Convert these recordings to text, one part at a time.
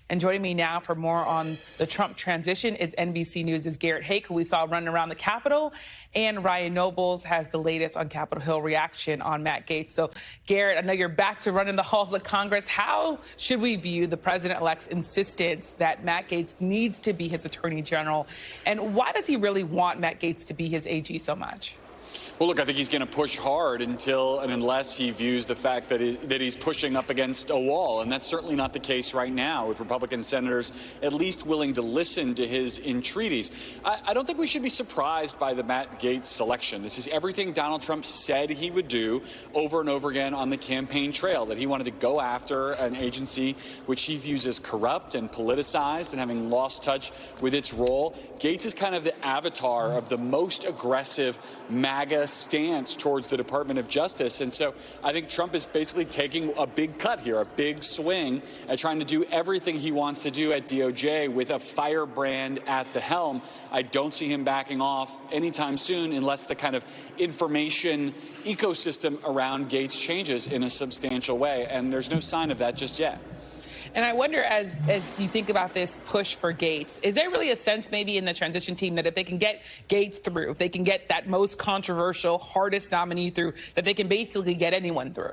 And joining me now for more on the Trump transition is NBC News' Garrett Haake, who we saw running around the Capitol, and Ryan Nobles has the latest on Capitol Hill reaction on Matt Gaetz. So, Garrett, I know you're back to running the halls of Congress. How should we view the president-elect's insistence that Matt Gaetz needs to be his attorney general? And why does he really want Matt Gaetz to be his AG so much? Well, look, I think he's going to push hard until and unless he views the fact that he's pushing up against a wall. And that's certainly not the case right now, with Republican senators at least willing to listen to his entreaties. I don't think we should be surprised by the Matt Gaetz selection. This is everything Donald Trump said he would do over and over again on the campaign trail, that he wanted to go after an agency which he views as corrupt and politicized and having lost touch with its role. Gaetz is kind of the avatar of the most aggressive MAGA stance towards the Department of Justice. And so I think Trump is basically taking a big cut here, a big swing at trying to do everything he wants to do at DOJ with a firebrand at the helm. I don't see him backing off anytime soon unless the kind of information ecosystem around Gaetz changes in a substantial way. And there's no sign of that just yet. And I wonder, as you think about this push for Gaetz, is there really a sense maybe in the transition team that if they can get Gaetz through, if they can get that most controversial, hardest nominee through, that they can basically get anyone through?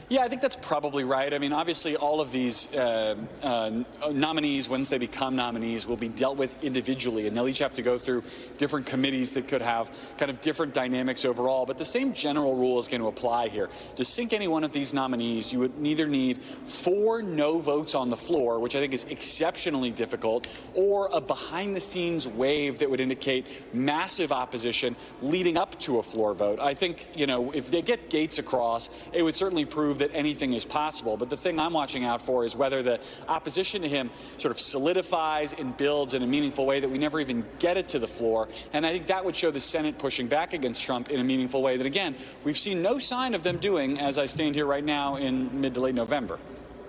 Yeah, I think that's probably right. I mean, obviously, all of these nominees, once they become nominees, will be dealt with individually, and they'll each have to go through different committees that could have kind of different dynamics overall. But the same general rule is going to apply here. To sink any one of these nominees, you would either need 4 no votes on the floor, which I think is exceptionally difficult, or a behind-the-scenes wave that would indicate massive opposition leading up to a floor vote. I think, you know, if they get Gaetz across, it would certainly prove that anything is possible. But the thing I'm watching out for is whether the opposition to him sort of solidifies and builds in a meaningful way that we never even get it to the floor. And I think that would show the Senate pushing back against Trump in a meaningful way that, again, we've seen no sign of them doing as I stand here right now in mid to late November.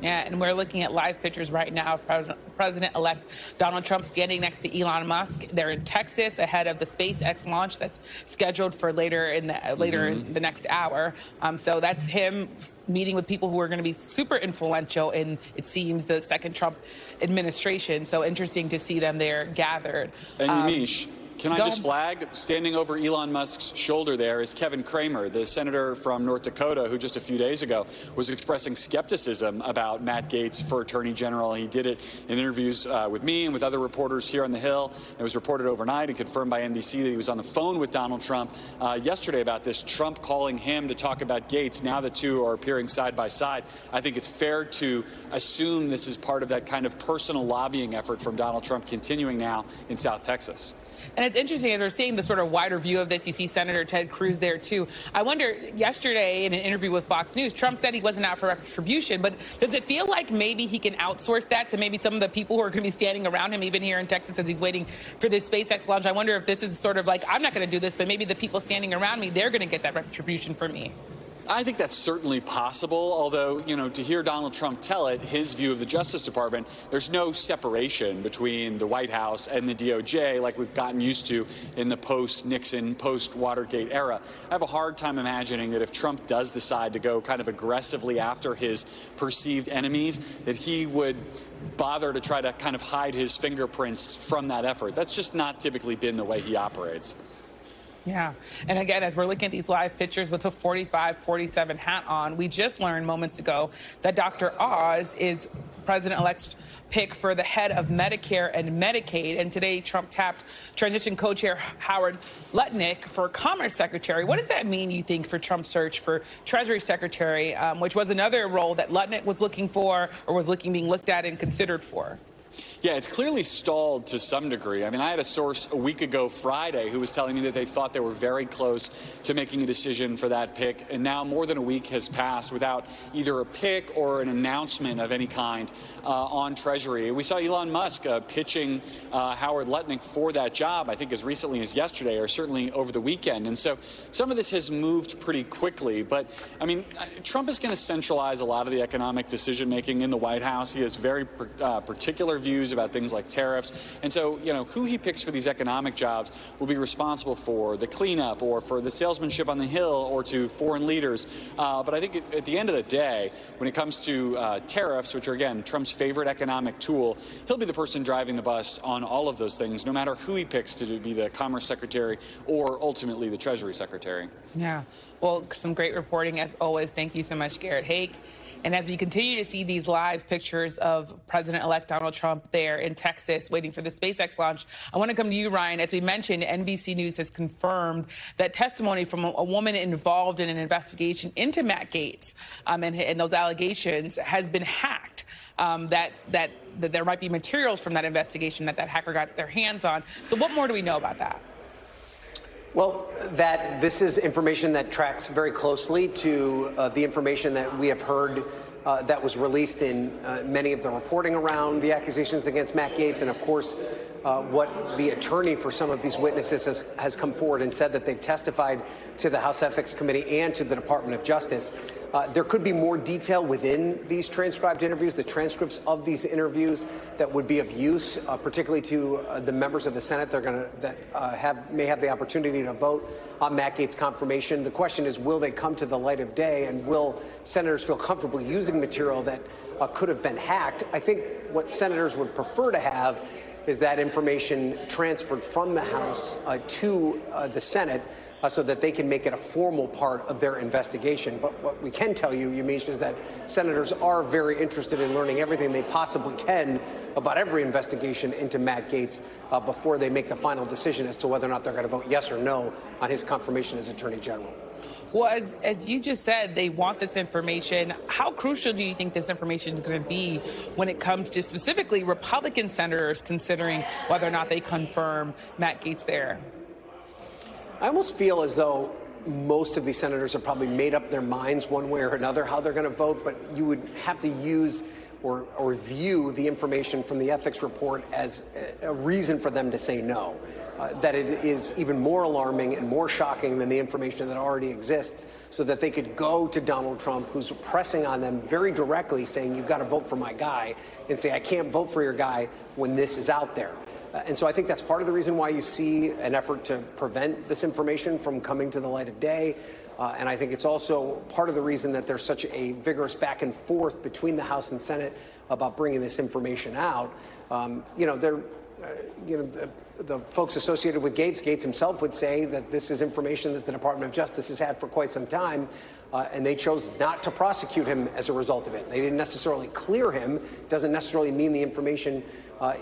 Yeah, and we're looking at live pictures right now of President-elect Donald Trump standing next to Elon Musk. They're in Texas ahead of the SpaceX launch that's scheduled for later in the next hour. So that's him meeting with people who are going to be super influential in, it seems, the second Trump administration. So interesting to see them there gathered. And Yamiche, can I just flag, standing over Elon Musk's shoulder there is Kevin Cramer, the senator from North Dakota, who just a few days ago was expressing skepticism about Matt Gaetz for Attorney General. He did it in interviews with me and with other reporters here on the Hill. It was reported overnight and confirmed by NBC that he was on the phone with Donald Trump yesterday about this, Trump calling him to talk about Gaetz. Now the two are appearing side by side. I think it's fair to assume this is part of that kind of personal lobbying effort from Donald Trump continuing now in South Texas. And it's interesting, as we're seeing the sort of wider view of this. You see Senator Ted Cruz there, too. I wonder, yesterday in an interview with Fox News, Trump said he wasn't out for retribution, but does it feel like maybe he can outsource that to maybe some of the people who are going to be standing around him, even here in Texas, as he's waiting for this SpaceX launch? I wonder if this is sort of like, I'm not going to do this, but maybe the people standing around me, they're going to get that retribution for me. I think that's certainly possible, although, you know, to hear Donald Trump tell it, his view of the Justice Department, there's no separation between the White House and the DOJ like we've gotten used to in the post-Nixon, post-Watergate era. I have a hard time imagining that if Trump does decide to go kind of aggressively after his perceived enemies, that he would bother to try to kind of hide his fingerprints from that effort. That's just not typically been the way he operates. Yeah. And again, as we're looking at these live pictures with the 45-47 hat on, we just learned moments ago that Dr. Oz is President-elect's pick for the head of Medicare and Medicaid. And today, Trump tapped transition co-chair Howard Lutnick for Commerce Secretary. What does that mean, you think, for Trump's search for Treasury Secretary, which was another role that Lutnick was looking for or was being looked at and considered for? Yeah, it's clearly stalled to some degree. I mean, I had a source a week ago Friday who was telling me that they thought they were very close to making a decision for that pick, and now more than a week has passed without either a pick or an announcement of any kind on Treasury. We saw Elon Musk pitching Howard Lutnick for that job, I think as recently as yesterday or certainly over the weekend. And so some of this has moved pretty quickly. But, I mean, Trump is going to centralize a lot of the economic decision-making in the White House. He has very particular views about things like tariffs. And so, you know, who he picks for these economic jobs will be responsible for the cleanup or for the salesmanship on the Hill or to foreign leaders. But I think at the end of the day, when it comes to tariffs, which are, again, Trump's favorite economic tool. He'll be the person driving the bus on all of those things, no matter who he picks to be the Commerce Secretary or ultimately the Treasury Secretary. Yeah, well, some great reporting as always. Thank you so much, Garrett. Haake. And as we continue to see these live pictures of President-elect Donald Trump there in Texas waiting for the SpaceX launch, I want to come to you, Ryan. As we mentioned, NBC News has confirmed that testimony from a woman involved in an investigation into Matt Gaetz and those allegations has been hacked. That there might be materials from that investigation that hacker got their hands on. So what more do we know about that? Well, that this is information that tracks very closely to the information that we have heard that was released in many of the reporting around the accusations against Matt Gaetz. And of course, what the attorney for some of these witnesses has come forward and said that they've testified to the House Ethics Committee and to the Department of Justice. There could be more detail within these transcribed interviews, the transcripts of these interviews that would be of use, particularly to the members of the Senate that may have the opportunity to vote on Matt Gaetz' confirmation. The question is, will they come to the light of day, and will senators feel comfortable using material that could have been hacked? I think what senators would prefer to have is that information transferred from the House to the Senate, so that they can make it a formal part of their investigation. But what we can tell you, Yamiche, is that senators are very interested in learning everything they possibly can about every investigation into Matt Gaetz before they make the final decision as to whether or not they're going to vote yes or no on his confirmation as Attorney General. Well, as you just said, they want this information. How crucial do you think this information is going to be when it comes to specifically Republican senators considering whether or not they confirm Matt Gaetz there? I almost feel as though most of these senators have probably made up their minds one way or another how they're going to vote, but you would have to use or view the information from the ethics report as a reason for them to say no. That it is even more alarming and more shocking than the information that already exists, so that they could go to Donald Trump, who's pressing on them very directly, saying, you've got to vote for my guy, and say, I can't vote for your guy when this is out there. And so I think that's part of the reason why you see an effort to prevent this information from coming to the light of day. And I think it's also part of the reason that there's such a vigorous back and forth between the House and Senate about bringing this information out. The folks associated with Gaetz himself would say that this is information that the Department of Justice has had for quite some time, and they chose not to prosecute him as a result of it. They didn't necessarily clear him. Doesn't necessarily mean the information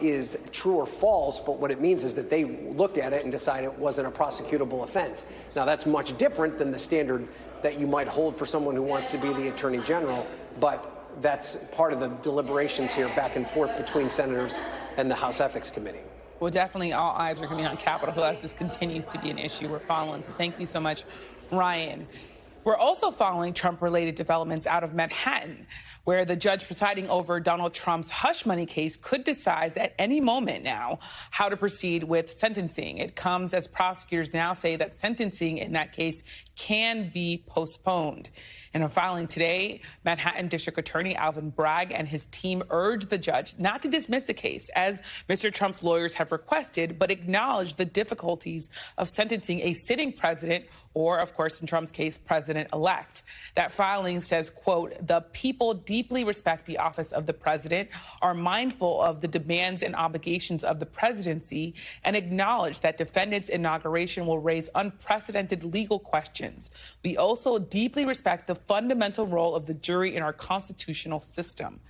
is true or false, but what it means is that they looked at it and decided it wasn't a prosecutable offense. Now, that's much different than the standard that you might hold for someone who wants to be the Attorney General, but that's part of the deliberations here back and forth between senators and the House Ethics Committee. Well, definitely all eyes are going to be on Capitol Hill as this continues to be an issue we're following. So thank you so much, Ryan. We're also following Trump-related developments out of Manhattan, where the judge presiding over Donald Trump's hush money case could decide at any moment now how to proceed with sentencing. It comes as prosecutors now say that sentencing in that case can be postponed. In a filing today, Manhattan District Attorney Alvin Bragg and his team urged the judge not to dismiss the case, as Mr. Trump's lawyers have requested, but acknowledge the difficulties of sentencing a sitting president or, of course, in Trump's case, president-elect. That filing says, quote, the people deeply respect the office of the president, are mindful of the demands and obligations of the presidency, and acknowledge that defendant's inauguration will raise unprecedented legal questions. We also deeply respect the fundamental role of the jury in our constitutional system.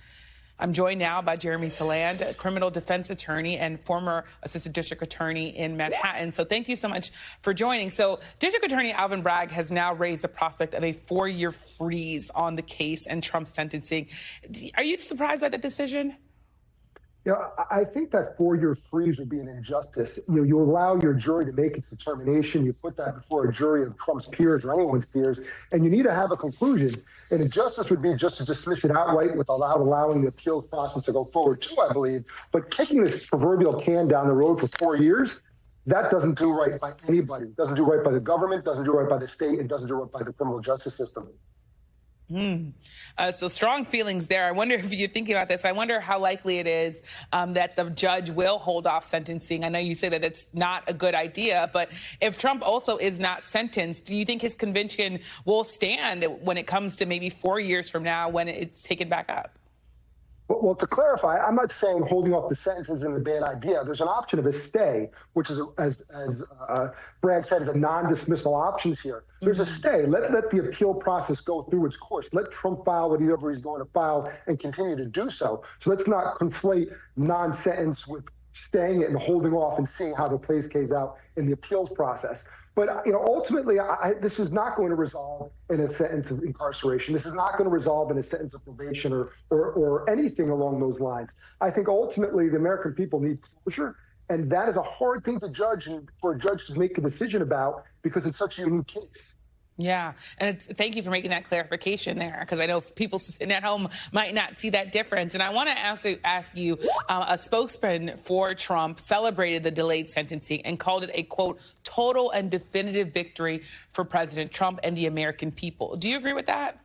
I'm joined now by Jeremy Saland, a criminal defense attorney and former assistant district attorney in Manhattan. So thank you so much for joining. So District Attorney Alvin Bragg has now raised the prospect of a 4-year freeze on the case and Trump's sentencing. Are you surprised by that decision? I think that 4-year freeze would be an injustice. You allow your jury to make its determination. You put that before a jury of Trump's peers or anyone's peers, and you need to have a conclusion. And injustice would be just to dismiss it outright without allowing the appeals process to go forward, too, I believe. But kicking this proverbial can down the road for 4 years, that doesn't do right by anybody. It doesn't do right by the government, doesn't do right by the state, and doesn't do right by the criminal justice system. So strong feelings there. I wonder if you're thinking about this. I wonder how likely it is that the judge will hold off sentencing. I know you say that it's not a good idea, but if Trump also is not sentenced, do you think his conviction will stand when it comes to maybe 4 years from now when it's taken back up? Well, to clarify, I'm not saying holding off the sentence isn't a bad idea. There's an option of a stay, which is, as Bragg said, is a non-dismissal options here. There's a stay. Let the appeal process go through its course. Let Trump file whatever he's going to file and continue to do so. So let's not conflate non-sentence with staying it and holding off and seeing how the case plays out in the appeals process. But ultimately, this is not going to resolve in a sentence of incarceration. This is not going to resolve in a sentence of probation or anything along those lines. I think ultimately the American people need closure, and that is a hard thing to judge and for a judge to make a decision about because it's such a unique case. Yeah, and thank you for making that clarification there, because I know people sitting at home might not see that difference. And I want to ask you, a spokesman for Trump celebrated the delayed sentencing and called it a, quote, total and definitive victory for President Trump and the American people. Do you agree with that?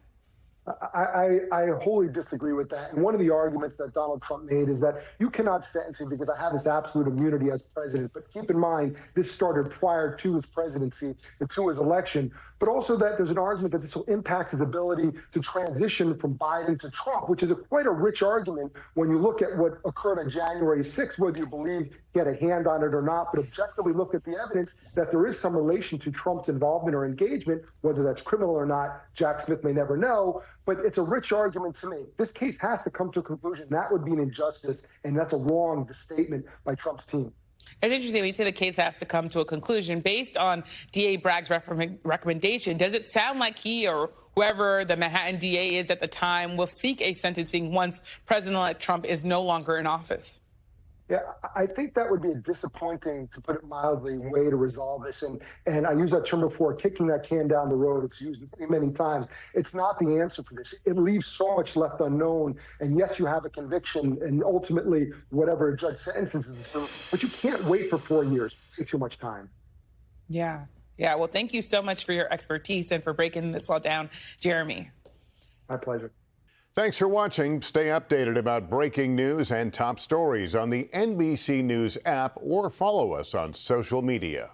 I wholly disagree with that. And one of the arguments that Donald Trump made is that you cannot sentence me because I have this absolute immunity as president. But keep in mind, this started prior to his presidency and to his election. But also that there's an argument that this will impact his ability to transition from Biden to Trump, which is quite a rich argument when you look at what occurred on January 6th, whether you believe he had a hand on it or not. But objectively look at the evidence that there is some relation to Trump's involvement or engagement, whether that's criminal or not. Jack Smith may never know. But it's a rich argument to make. This case has to come to a conclusion. That would be an injustice, and that's a wrong statement by Trump's team. It's interesting when you say the case has to come to a conclusion. Based on DA Bragg's recommendation, does it sound like he or whoever the Manhattan DA is at the time will seek a sentencing once President-elect Trump is no longer in office? Yeah, I think that would be a disappointing, to put it mildly, way to resolve this. And I used that term before, kicking that can down the road. It's used many times. It's not the answer for this. It leaves so much left unknown. And yes, you have a conviction and ultimately whatever a judge sentences is, but you can't wait for 4 years. It's too much time. Yeah. Yeah. Well, thank you so much for your expertise and for breaking this all down, Jeremy. My pleasure. Thanks for watching. Stay updated about breaking news and top stories on the NBC News app or follow us on social media.